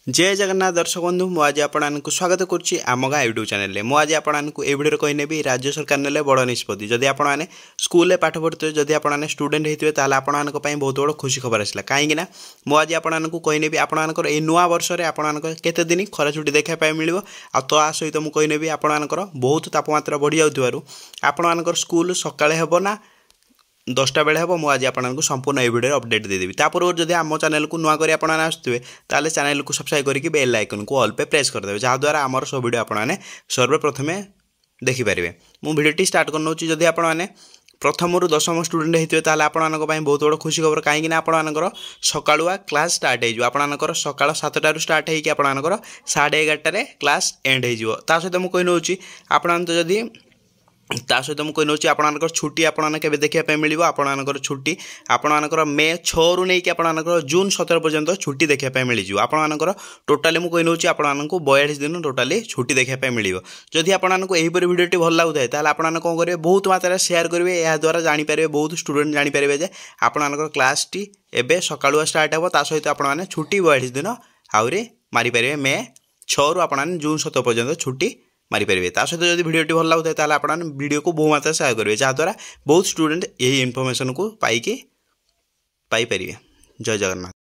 जय जगन्नाथ दर्शक बंधु मुझे आपको स्वागत करुच्ची आम गाँ यूट्यूब चैनल में मुझे आपको ये वीडियो कहनेबी राज्य सरकार ने बड़ निष्पत्ति जदि आपने स्कूल में पाठ पढ़ुए जदि आपने स्टूडेंट होते हैं आपण बहुत बड़ खुशी खबर आसला कहीं मुझे आपको कहनेबी आपंकर ये नुआ वर्ष में आपंकर केते दिन खरा छुट्टी देखापी मिल आ सहित मुझे कहनेबी आपंकर बहुत तापमात्रा बढ़ी जाऊँ आपंकर स्कूल सकाळे हेब ना 10टा बेले हम मुझे आपको संपूर्ण ये वीडियो अपडेट देदेवी तापूर्व जब आम चैनल को नुआ कर आसुए ताले चैनल को सब्सक्राइब करके बेल आइकन को ऑल पे प्रेस करदे जहाँद्वारा आमर सब वीडियो आपने सर्वप्रथमे देखिपारे मु भिडियो स्टार्ट करना जदि आपने प्रथम रु दशम स्टूडेंट होते हैं आपण बहुत बड़ खुशी खबर कहीं आपंकर सकालुआ क्लास स्टार्ट हो आपंकर सका 7टारू स्टार्ट होकर आपंकर 11:30 क्लास एंड हो सहित मुझे कही आपण जदि सहित मुझे कही आपंकर छुट्टी आपने के देखा मिल आपंकर छुट्टी आपंकर मे 6 रु नहीं आपंकर जून 17 पर्यंत छुट्टी देखा मिल आपंकर टोटाली मुझे कही आपको 42 दिन टोटाली छुट्टी देखा मिल जदि आपको यहीपर वीडियो भल लगुए ताल आप कौन करेंगे बहुत मात्रा शेयर करेंगे या द्वारा जानीपारे बहुत स्टूडेंट जानीपारे जे आपंकर क्लास टी एवं सकालुआ स्टार्ट हे सहित आपने छुट्टी 42 दिन आहरी मारिपारे मे 6 रु आप जून 17 पर्यंत छुट्टी मारिपारे सहित जब वीडियो भल लगुए ताल आप वीडियो को बहु मात्रा शेयर करेंगे जहाँद्वारा बहुत स्टूडेंट यही इनफॉरमेशन को पाइपर। जय जगन्नाथ।